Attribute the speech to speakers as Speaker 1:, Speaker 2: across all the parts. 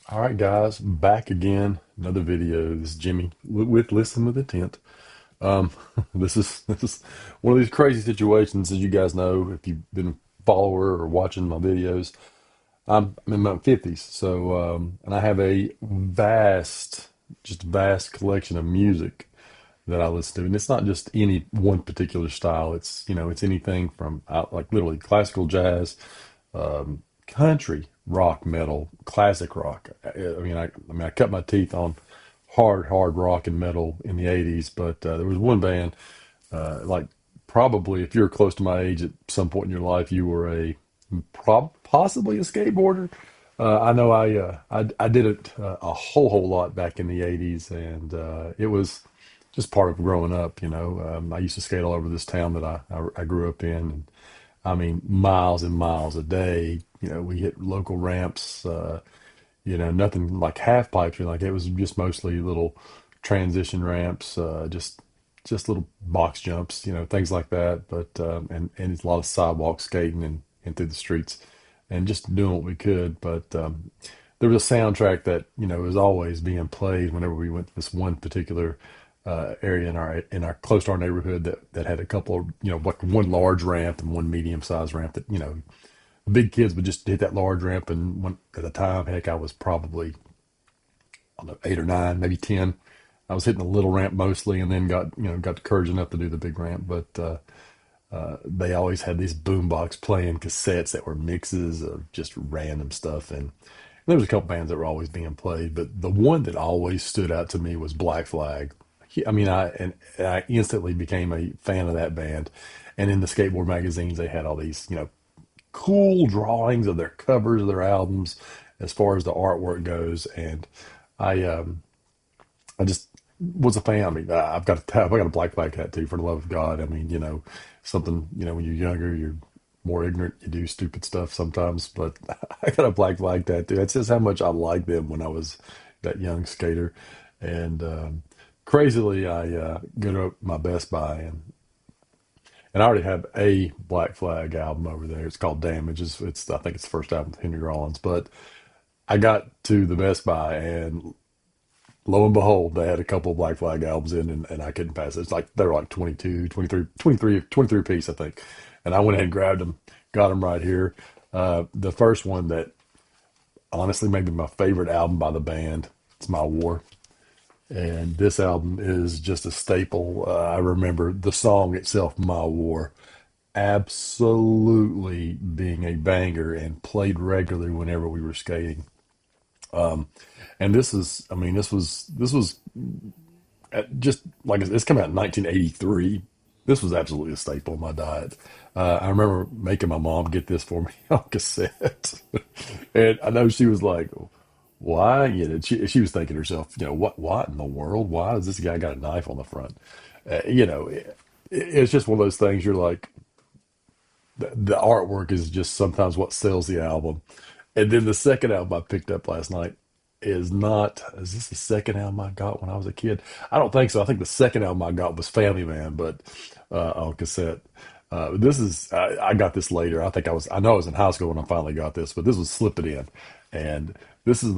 Speaker 1: All right, guys, back again. Another video. This is Jimmy with Listen with Intent. Um, this is one of these crazy situations, as you guys know, if you've been a follower or watching my videos. I'm in my 50s, so and I have a vast collection of music that I listen to, and it's not just any one particular style. It's anything from like literally classical jazz, country, rock, metal, classic rock. I cut my teeth on hard rock and metal in the '80s, but there was one band, like probably if you're close to my age at some point in your life, you were possibly a skateboarder. I know I did it a whole lot back in the '80s, and it was just part of growing up. I used to skate all over this town that I grew up in, and I mean miles and miles a day. We hit local ramps. Nothing like half pipes or like it was just mostly little transition ramps, just little box jumps, things like that. But and it's a lot of sidewalk skating and through the streets and just doing what we could. But there was a soundtrack that was always being played whenever we went to this one particular area in our close to our neighborhood that had a couple of like one large ramp and one medium sized ramp that big kids would just hit that large ramp. And at the time, heck, I was probably, I don't know, 8 or 9, maybe 10. I was hitting the little ramp mostly, and then got the courage enough to do the big ramp. But they always had these boombox playing cassettes that were mixes of just random stuff, and there was a couple bands that were always being played. But the one that always stood out to me was Black Flag. I instantly became a fan of that band. And in the skateboard magazines, they had all these, cool drawings of their covers of their albums as far as the artwork goes. And I just was a fan. I've got a Black Flag tattoo, for the love of God. I mean, something, when you're younger, you're more ignorant, you do stupid stuff sometimes, but I got a Black Flag tattoo. That's just how much I liked them when I was that young skater. And crazily, I go to my Best Buy, and I already have a Black Flag album over there. It's called Damage. I think it's the first album with Henry Rollins. But I got to the Best Buy, and lo and behold, they had a couple of Black Flag albums in, and I couldn't pass it. It's like they were like 22, 23 a piece, I think. And I went ahead and grabbed them, got them right here. The first one that honestly may be my favorite album by the band, it's My War. And this album is just a staple. I remember the song itself, My War, absolutely being a banger and played regularly whenever we were skating. Um, and this was just like it's come out in 1983. This was absolutely a staple in my diet. I remember making my mom get this for me on cassette, and I know she was like, "Why?" She was thinking to herself, what in the world? Why does this guy got a knife on the front?" It's just one of those things. You're like, the artwork is just sometimes what sells the album. And then the second album I picked up last night is not, is this the second album I got when I was a kid? I don't think so. I think the second album I got was Family Man, but on cassette. I got this later. I know I was in high school when I finally got this, but this was Slip It In. And this is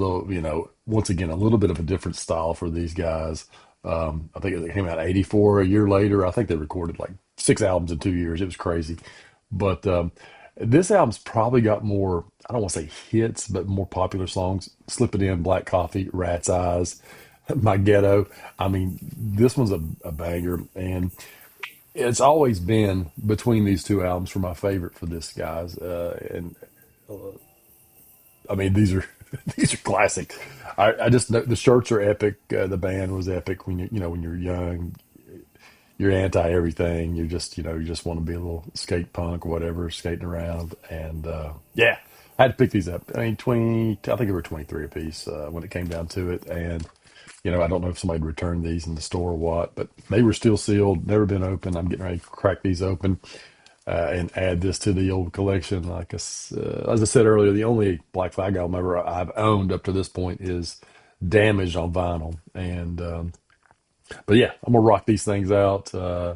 Speaker 1: once again, a little bit of a different style for these guys. I think it came out 84 a year later. I think they recorded like 6 albums in 2 years. It was crazy. But this album's probably got more, I don't want to say hits, but more popular songs. Slip It In, Black Coffee, Rat's Eyes, My Ghetto. I mean, this one's a banger. And it's always been between these two albums for my favorite for this guys. And I mean, these are these are classic. I just know the shirts are epic. The band was epic when when you're young, you're anti everything. You just want to be a little skate punk or whatever, skating around. And yeah, I had to pick these up. I mean, 20, I think they were 23 a piece when it came down to it. And I don't know if somebody returned these in the store or what, but they were still sealed, never been opened. I'm getting ready to crack these open and add this to the old collection. As I said earlier, the only Black Flag album I've owned up to this point is Damaged on vinyl. And but yeah, I'm gonna rock these things out. Uh,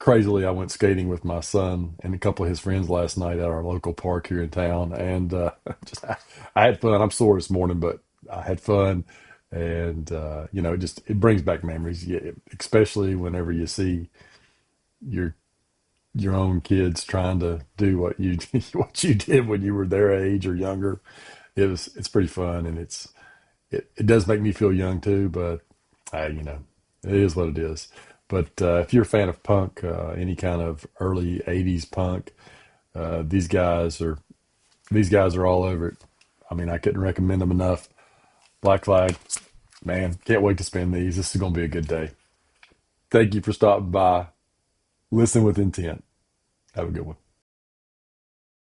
Speaker 1: Crazily, I went skating with my son and a couple of his friends last night at our local park here in town, and just I had fun. I'm sore this morning, but I had fun, and it brings back memories. Yeah, especially whenever you see your your own kids trying to do what you what you did when you were their age or younger. It's pretty fun, and it does make me feel young too. But it is what it is. But if you're a fan of punk, any kind of early '80s punk, uh, these guys are these guys are all over it. I mean, I couldn't recommend them enough. Black Flag, man, can't wait to spend these. This is going to be a good day. Thank you for stopping by. Listen with intent. Have a good one.